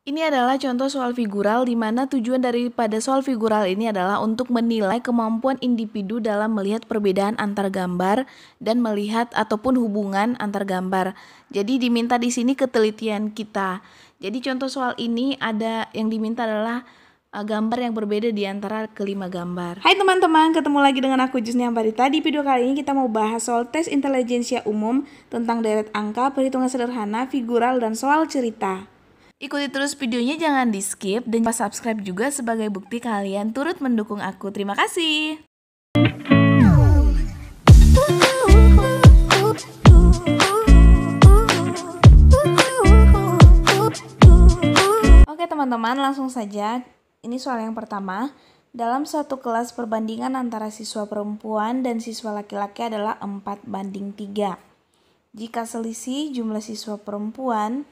Ini adalah contoh soal figural di mana tujuan daripada soal figural ini adalah untuk menilai kemampuan individu dalam melihat perbedaan antar gambar dan melihat ataupun hubungan antar gambar. Jadi diminta di sini ketelitian kita. Jadi contoh soal ini ada yang diminta adalah gambar yang berbeda di antara kelima gambar. Hai teman-teman, ketemu lagi dengan aku Jusni Amparita. Di video kali ini kita mau bahas soal tes intelijensia umum tentang deret angka, perhitungan sederhana, figural, dan soal cerita. Ikuti terus videonya, jangan di skip, dan subscribe juga sebagai bukti kalian turut mendukung aku. Terima kasih. Oke teman-teman, langsung saja. Ini soal yang pertama. Dalam satu kelas perbandingan antara siswa perempuan dan siswa laki-laki adalah 4:3. Jika selisih jumlah siswa perempuan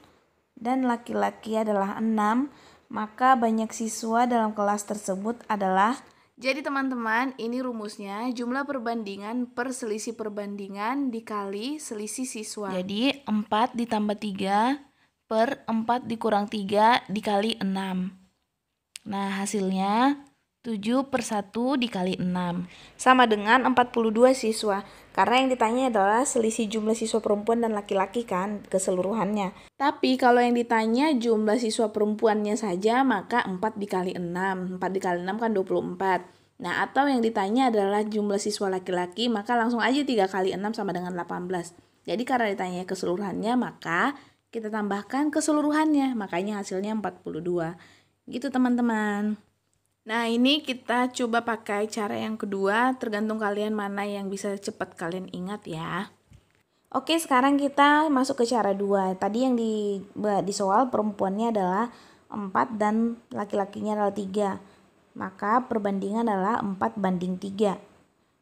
dan laki-laki adalah 6, maka banyak siswa dalam kelas tersebut adalah. Jadi teman-teman, ini rumusnya jumlah perbandingan per selisih perbandingan dikali selisih siswa. Jadi 4 ditambah 3 per 4 dikurang 3 dikali 6. Nah hasilnya 7/1 dikali 6 sama dengan 42 siswa. Karena yang ditanya adalah selisih jumlah siswa perempuan dan laki-laki kan keseluruhannya. Tapi kalau yang ditanya jumlah siswa perempuannya saja maka 4 dikali 6. 4 dikali 6 kan 24. Nah atau yang ditanya adalah jumlah siswa laki-laki maka langsung aja 3 kali 6 sama dengan 18. Jadi karena ditanya keseluruhannya maka kita tambahkan keseluruhannya. Makanya hasilnya 42. Gitu teman-teman. Nah ini kita coba pakai cara yang kedua, tergantung kalian mana yang bisa cepat kalian ingat ya. Oke, sekarang kita masuk ke cara 2. Tadi yang di soal perempuannya adalah 4 dan laki-lakinya adalah 3. Maka perbandingan adalah 4:3.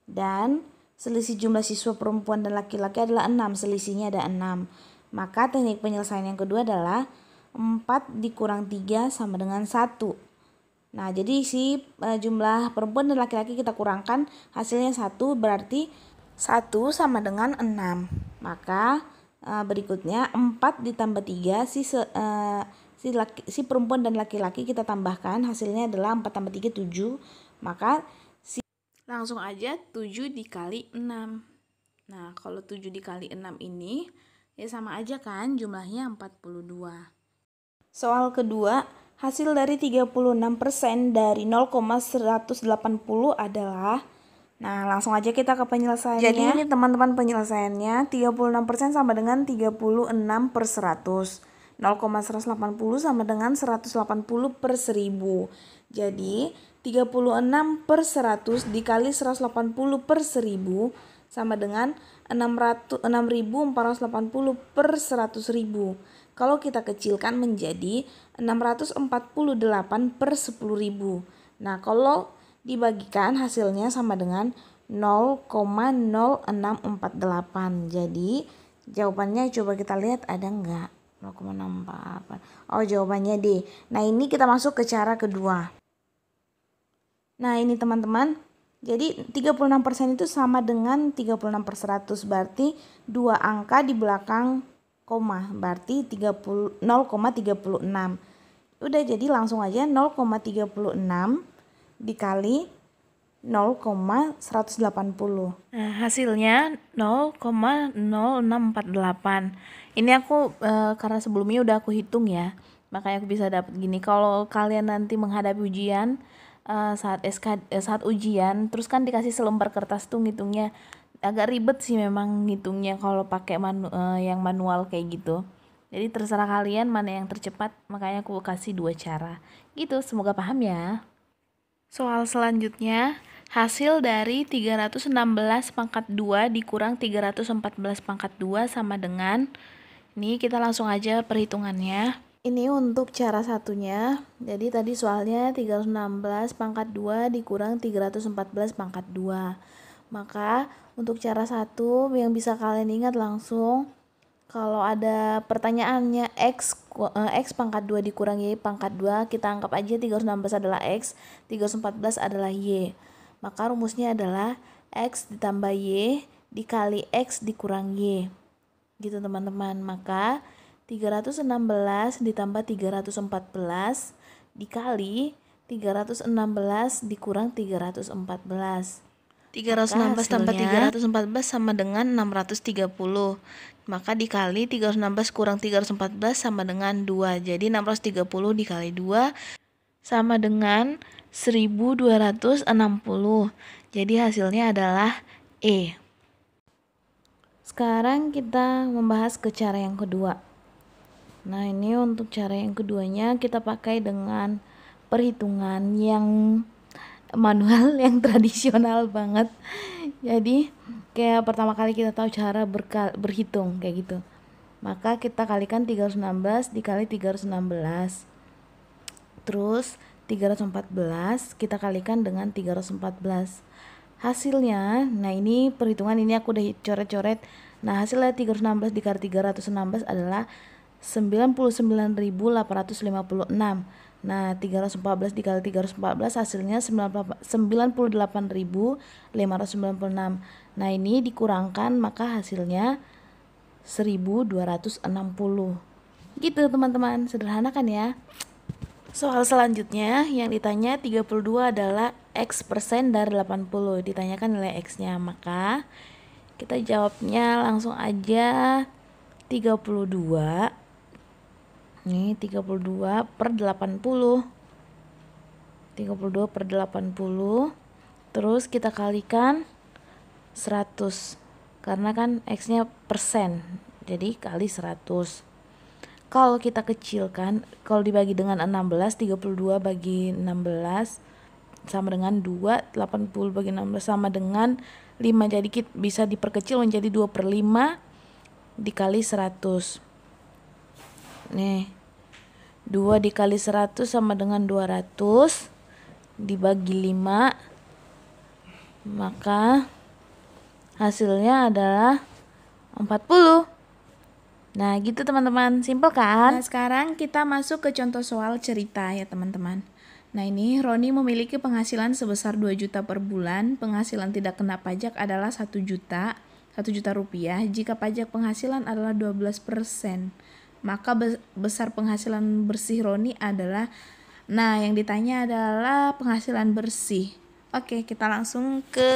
Dan selisih jumlah siswa perempuan dan laki-laki adalah 6, selisihnya ada 6. Maka teknik penyelesaian yang kedua adalah 4 dikurang 3 sama dengan 1. Nah, jadi jumlah perempuan dan laki-laki kita kurangkan, hasilnya 1, berarti 1 sama dengan 6. Maka berikutnya 4 ditambah 3, si perempuan dan laki-laki kita tambahkan, hasilnya adalah 4 tambah 3, 7. Maka langsung aja 7 dikali 6. Nah, kalau 7 dikali 6 ini ya sama aja kan, jumlahnya 42. Soal kedua, hasil dari 36% dari 0,180 adalah. Nah langsung aja kita ke penyelesaiannya. Jadi ini teman-teman penyelesaiannya 36% sama dengan 36/100. 0,180 sama dengan 180/1000. Jadi 36/100 dikali 180/1000 sama dengan 6.480/100.000. Kalau kita kecilkan menjadi 648/10.000. Nah, kalau dibagikan hasilnya sama dengan 0,0648. Jadi, jawabannya coba kita lihat ada enggak? 0,648. Oh, jawabannya D. Nah, ini kita masuk ke cara kedua. Nah, ini teman-teman. Jadi 36% itu sama dengan 36/100. Berarti 2 angka di belakang koma, berarti 0,36. Udah, jadi langsung aja 0,36 dikali 0,180. Nah, hasilnya 0,0648. Ini aku karena sebelumnya udah aku hitung ya, makanya aku bisa dapat gini. Kalau kalian nanti menghadapi ujian saat ujian, terus kan dikasih selembar kertas tuh ngitungnya, agak ribet sih memang ngitungnya kalau pakai yang manual kayak gitu. Jadi terserah kalian mana yang tercepat, makanya aku kasih 2 cara. Gitu, semoga paham ya. Soal selanjutnya, hasil dari 316/2 dikurang 314/2 sama dengan, ini kita langsung aja perhitungannya. Ini untuk cara satunya. Jadi tadi soalnya 316/2 dikurang 314/2. Maka untuk cara satu yang bisa kalian ingat langsung, kalau ada pertanyaannya x pangkat 2 dikurang y pangkat 2, kita anggap aja 316 adalah x, 314 adalah y. Maka rumusnya adalah x ditambah y dikali x dikurang y. Gitu teman-teman. Maka 316 ditambah 314 dikali 316 dikurang 314. 316 tambah 314 sama dengan 630. Maka dikali 316 kurang 314 sama dengan 2. Jadi 630 dikali 2 sama dengan 1260. Jadi hasilnya adalah E. Sekarang kita membahas ke cara yang kedua. Nah, ini untuk cara yang keduanya kita pakai dengan perhitungan yang manual, yang tradisional banget. Jadi kayak pertama kali kita tahu cara berhitung kayak gitu, maka kita kalikan 316 dikali 316, terus 314 kita kalikan dengan 314. Hasilnya, nah ini perhitungan ini aku udah coret-coret. Nah, hasilnya 316 dikali 316 adalah 99.856. Nah, 314 dikali 314 hasilnya 98.596. Nah, ini dikurangkan maka hasilnya 1260. Gitu teman-teman, sederhana kan ya? Soal selanjutnya yang ditanya 32 adalah X persen dari 80. Ditanyakan nilai X-nya, maka kita jawabnya langsung aja 32. Ini 32 per 80. 32 per 80. Terus kita kalikan 100. Karena kan X-nya persen. Jadi kali 100. Kalau kita kecilkan, kalau dibagi dengan 16, 32 bagi 16 sama dengan 2, 80 bagi 16 sama dengan 5. Jadi kita bisa diperkecil menjadi 2 per 5 dikali 100. Nih, 2 dikali 100 sama dengan 200 dibagi 5, maka hasilnya adalah 40. Nah gitu teman-teman, simpel kan? Nah sekarang kita masuk ke contoh soal cerita ya teman-teman. Nah ini Roni memiliki penghasilan sebesar 2 juta per bulan. Penghasilan tidak kena pajak adalah 1 juta rupiah. Jika pajak penghasilan adalah 12%, maka besar penghasilan bersih Roni adalah, nah yang ditanya adalah penghasilan bersih. Oke, kita langsung ke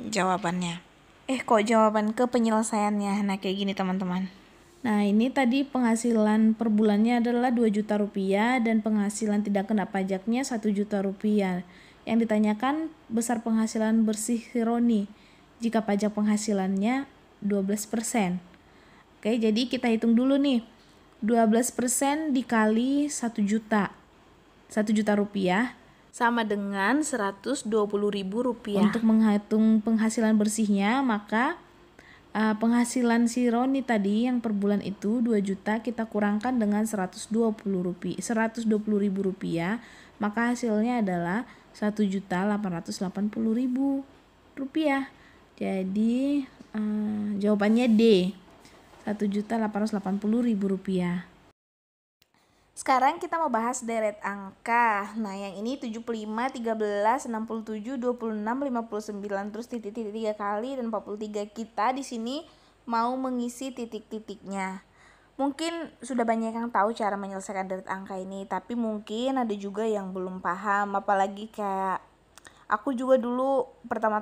jawabannya. Kok jawaban ke penyelesaiannya. Nah kayak gini teman-teman. Nah ini tadi penghasilan per bulannya adalah 2 juta rupiah dan penghasilan tidak kena pajaknya 1 juta rupiah. Yang ditanyakan besar penghasilan bersih Roni jika pajak penghasilannya 12%. Oke, jadi kita hitung dulu nih. 12% dikali 1 juta. 1 juta rupiah sama dengan 120.000 rupiah. Untuk menghitung penghasilan bersihnya, maka penghasilan si Roni tadi yang per bulan itu 2 juta kita kurangkan dengan 120.000 rupiah, maka hasilnya adalah 1.880.000 rupiah. Jadi jawabannya D, 1.880.000 rupiah. Sekarang kita mau bahas deret angka. Nah yang ini 75, 13, 67, 26, 59, terus titik-titik 3 kali dan 43. Kita di sini mau mengisi titik-titiknya. Mungkin sudah banyak yang tahu cara menyelesaikan deret angka ini, tapi mungkin ada juga yang belum paham. Apalagi kayak aku juga dulu pertama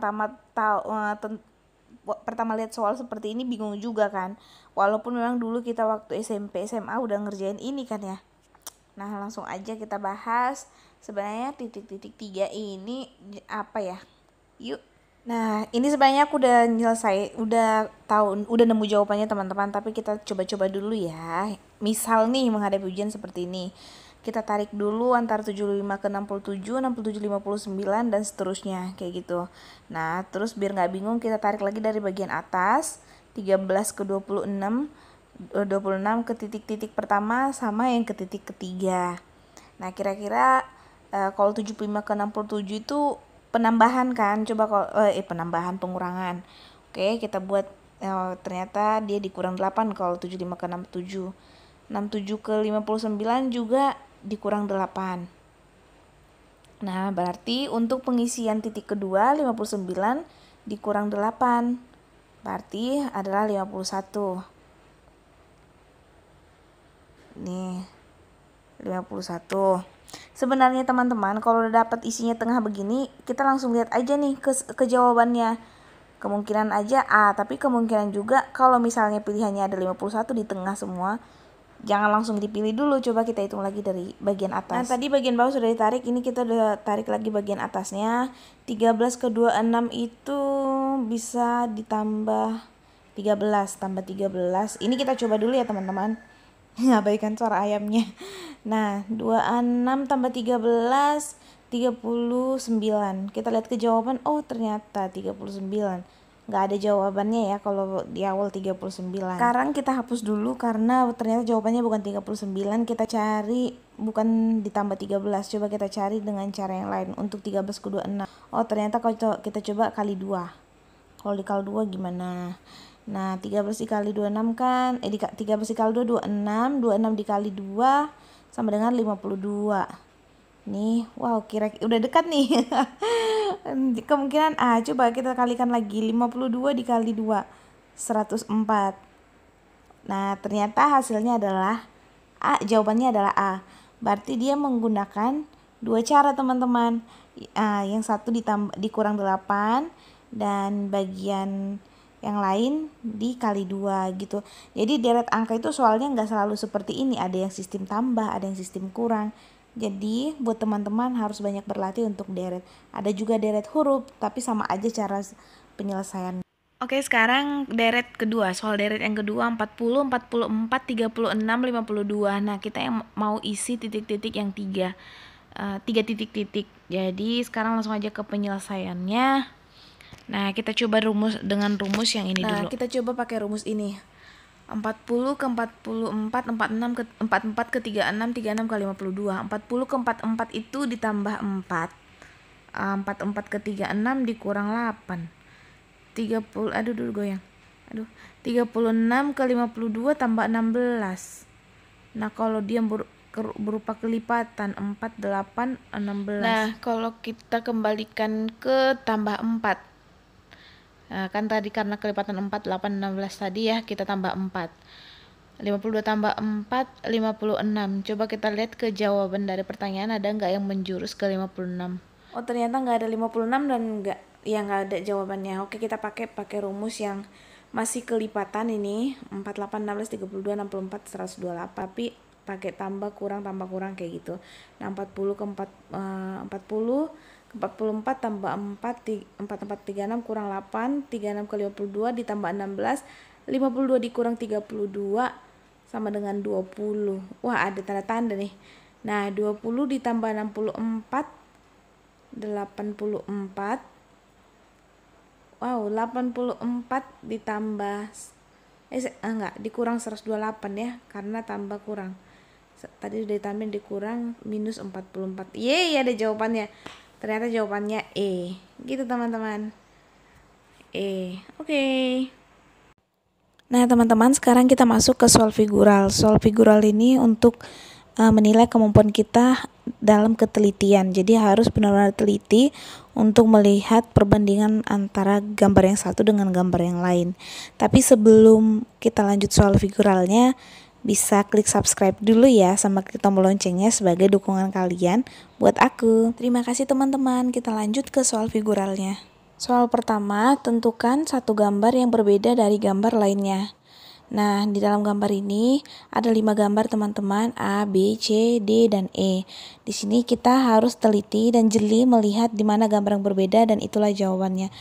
lihat soal seperti ini bingung juga kan. Walaupun memang dulu kita waktu SMP SMA udah ngerjain ini kan ya. Nah langsung aja kita bahas sebenarnya titik-titik 3 ini apa ya. Yuk. Nah ini sebenarnya aku udah nemu jawabannya teman-teman, tapi kita coba-coba dulu ya. Misal nih menghadapi ujian seperti ini, kita tarik dulu antara 75 ke 67, 67 59 dan seterusnya kayak gitu. Nah terus biar gak bingung kita tarik lagi dari bagian atas, 13 ke 26 ke titik-titik pertama sama yang ke titik ketiga. Nah kira-kira kalau 75 ke 67 itu penambahan kan, coba kalau pengurangan. Oke, kita buat ternyata dia dikurang 8 kalau 75 ke 67. 67 ke 59 juga dikurang 8. Nah berarti untuk pengisian titik kedua 59 dikurang 8 berarti adalah 51. Nih, 51. Sebenarnya teman-teman, kalau udah dapat isinya tengah begini, kita langsung lihat aja nih ke jawabannya. Kemungkinan aja A, tapi kemungkinan juga kalau misalnya pilihannya ada 51 di tengah semua, jangan langsung dipilih dulu, coba kita hitung lagi dari bagian atas. Nah, tadi bagian bawah sudah ditarik, ini kita udah tarik lagi bagian atasnya. 13 ke 26 itu bisa ditambah 13, tambah 13. Ini kita coba dulu ya teman-teman. Abaikan suara ayamnya. Nah, 26 tambah 13, 39. Kita lihat ke jawaban, oh ternyata 39. Nggak ada jawabannya ya kalau di awal 39. Sekarang kita hapus dulu karena ternyata jawabannya bukan 39. Kita cari bukan ditambah 13. Coba kita cari dengan cara yang lain. Untuk 13 ke 26. Oh ternyata kalau kita coba kali 2. Kalau dikali 2 gimana? Nah, 13 dikali 26 kan, 13 dikali 2, 26, 26 dikali 2 sama dengan 52. Nih, wow, udah dekat nih. Kemungkinan A, coba kita kalikan lagi, 52 dikali 2, 104. Nah, ternyata hasilnya adalah A, jawabannya adalah A. Berarti dia menggunakan dua cara teman-teman. Yang satu dikurang 8 dan bagian yang lain dikali 2 gitu. Jadi deret angka itu soalnya nggak selalu seperti ini, ada yang sistem tambah, ada yang sistem kurang. Jadi buat teman-teman harus banyak berlatih untuk deret. Ada juga deret huruf, tapi sama aja cara penyelesaian. Oke, sekarang deret kedua, soal deret yang kedua 40, 44, 36, 52. Nah, kita yang mau isi titik-titik yang 3 titik-titik. Jadi sekarang langsung aja ke penyelesaiannya. Nah, kita coba dengan rumus yang ini dulu. Nah, kita coba pakai rumus ini. 40 ke 44, 46 ke 44 ke 36, 36 ke 52. 40 ke 44 itu ditambah 4. 44 ke 36 dikurang 8. 30, aduh goyang. 36 ke 52 tambah 16. Nah, kalau dia berupa kelipatan 4, 8, 16. Nah, kalau kita kembalikan ke tambah 4. Nah, kan tadi karena kelipatan 4, 8, 16 tadi ya, kita tambah 4. 52 tambah 4, 56. Coba kita lihat ke jawaban dari pertanyaan, ada nggak yang menjurus ke 56? Oh, ternyata nggak ada 56 dan nggak ada jawabannya. Oke, kita pakai rumus yang masih kelipatan ini. 4, 8, 16, 32, 64, 128. Tapi pakai tambah kurang kayak gitu. Nah, 40 ke 44 tambah 4, 36 kurang 8, 36 ke 52 ditambah 16, 52 dikurang 32 sama dengan 20. Wah, ada tanda-tanda nih. Nah, 20 ditambah 64, 84. Wow, 84 ditambah dikurang 128 ya, karena tambah kurang. Tadi udah ditambah dikurang minus 44. Yeay, ada jawabannya. Ternyata jawabannya E. Gitu teman-teman. E. Oke. Nah teman-teman, sekarang kita masuk ke soal figural. Soal figural ini untuk menilai kemampuan kita dalam ketelitian. Jadi harus benar-benar teliti untuk melihat perbandingan antara gambar yang satu dengan gambar yang lain. Tapi sebelum kita lanjut soal figuralnya, bisa klik subscribe dulu ya, sama klik tombol loncengnya sebagai dukungan kalian buat aku. Terima kasih teman-teman, kita lanjut ke soal figuralnya. Soal pertama, tentukan satu gambar yang berbeda dari gambar lainnya. Nah, di dalam gambar ini ada 5 gambar teman-teman, A, B, C, D, dan E. Di sini kita harus teliti dan jeli melihat di mana gambar yang berbeda dan itulah jawabannya.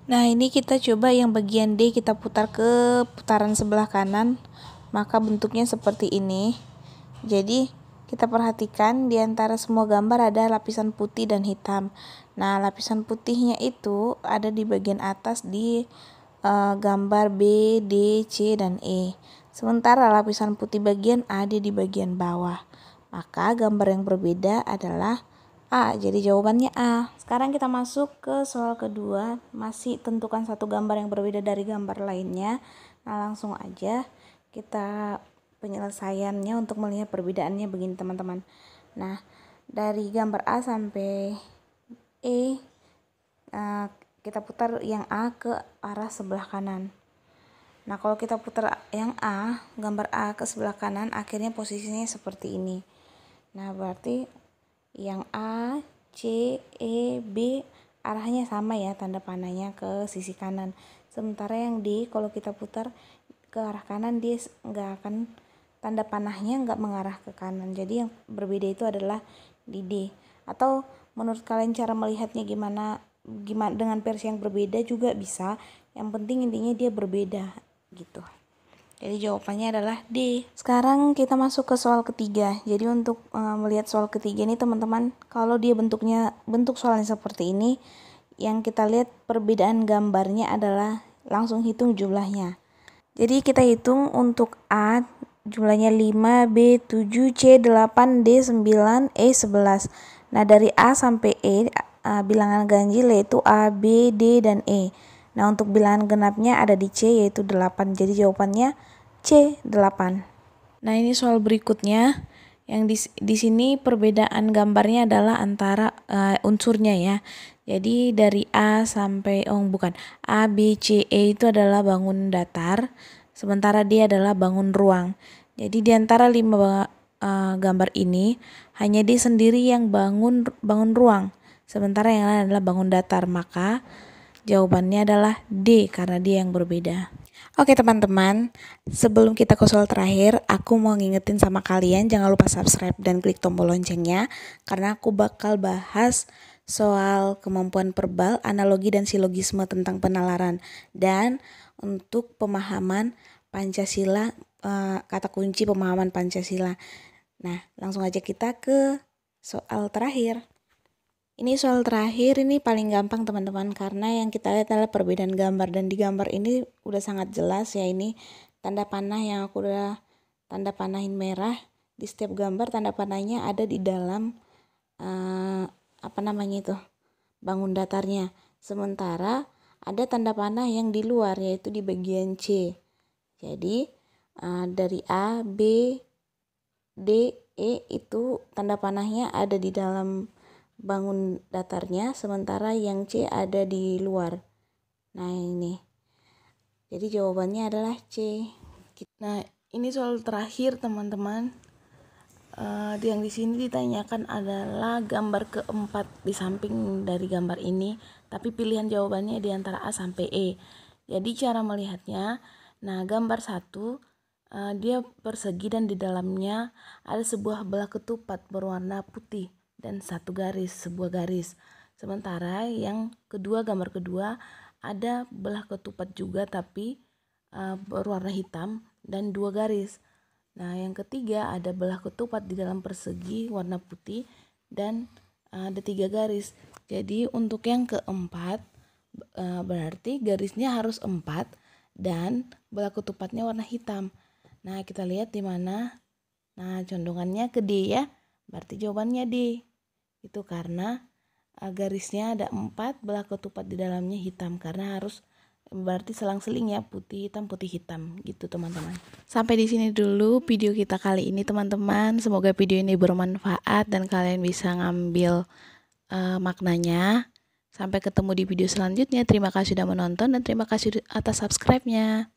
Nah, ini kita coba yang bagian D kita putar ke putaran sebelah kanan. Maka bentuknya seperti ini. Jadi kita perhatikan di antara semua gambar ada lapisan putih dan hitam. Nah, lapisan putihnya itu ada di bagian atas di gambar B, D, C, dan E. Sementara lapisan putih bagian A ada di bagian bawah. Maka gambar yang berbeda adalah A. Jadi jawabannya A. Sekarang kita masuk ke soal kedua. Masih tentukan satu gambar yang berbeda dari gambar lainnya. Nah, langsung aja kita penyelesaiannya untuk melihat perbedaannya begini teman-teman. Nah, dari gambar A sampai E, kita putar yang A ke arah sebelah kanan. Nah, kalau kita putar yang A, gambar A ke sebelah kanan, akhirnya posisinya seperti ini. Nah, berarti yang A, C, E, B arahnya sama ya, tanda panahnya ke sisi kanan. Sementara yang D, kalau kita putar ke arah kanan, dia nggak akan, tanda panahnya nggak mengarah ke kanan. Jadi yang berbeda itu adalah di D. Atau menurut kalian cara melihatnya gimana dengan versi yang berbeda juga bisa. Yang penting intinya dia berbeda gitu. Jadi jawabannya adalah D. Sekarang kita masuk ke soal ketiga. Jadi untuk melihat soal ketiga ini teman-teman, kalau dia bentuk soalnya seperti ini, yang kita lihat perbedaan gambarnya adalah langsung hitung jumlahnya. Jadi kita hitung untuk A jumlahnya 5, B 7, C 8, D 9, E 11. Nah, dari A sampai E bilangan ganjil yaitu A, B, D, dan E. Nah, untuk bilangan genapnya ada di C yaitu 8. Jadi jawabannya C 8. Nah, ini soal berikutnya. Yang di sini perbedaan gambarnya adalah antara unsurnya ya. Jadi dari A sampai A, B, C, E itu adalah bangun datar, sementara D adalah bangun ruang. Jadi di antara 5 gambar ini hanya D sendiri yang bangun ruang, sementara yang lain adalah bangun datar. Maka jawabannya adalah D karena dia yang berbeda. Oke teman-teman, sebelum kita ke soal terakhir, aku mau ngingetin sama kalian jangan lupa subscribe dan klik tombol loncengnya, karena aku bakal bahas soal kemampuan verbal, analogi, dan silogisme tentang penalaran. Dan untuk pemahaman Pancasila, kata kunci pemahaman Pancasila. Nah, langsung aja kita ke soal terakhir. Ini soal terakhir, ini paling gampang teman-teman, karena yang kita lihat adalah perbedaan gambar, dan di gambar ini udah sangat jelas ya. Ini tanda panah yang aku udah tanda panahin merah. Di setiap gambar tanda panahnya ada di dalam bangun datarnya. Sementara ada tanda panah yang di luar yaitu di bagian C. Jadi dari A, B, D, E itu tanda panahnya ada di dalam bangun datarnya, sementara yang C ada di luar. Nah, ini. Jadi jawabannya adalah C. Nah, ini soal terakhir teman-teman. Yang di sini ditanyakan adalah gambar keempat di samping dari gambar ini, tapi pilihan jawabannya di antara A sampai E. Jadi cara melihatnya, nah gambar 1 dia persegi dan di dalamnya ada sebuah belah ketupat berwarna putih dan sebuah garis. Sementara yang kedua, gambar kedua, ada belah ketupat juga tapi berwarna hitam dan 2 garis. Nah, yang ketiga ada belah ketupat di dalam persegi warna putih dan ada 3 garis. Jadi untuk yang keempat berarti garisnya harus 4 dan belah ketupatnya warna hitam. Nah, kita lihat di mana. Nah, condongannya ke D ya. Berarti jawabannya D. Itu karena garisnya ada 4, belah ketupat di dalamnya hitam, karena harus berarti selang-seling ya, putih hitam gitu teman-teman. Sampai di sini dulu video kita kali ini teman-teman. Semoga video ini bermanfaat dan kalian bisa ngambil maknanya. Sampai ketemu di video selanjutnya. Terima kasih sudah menonton dan terima kasih atas subscribe-nya.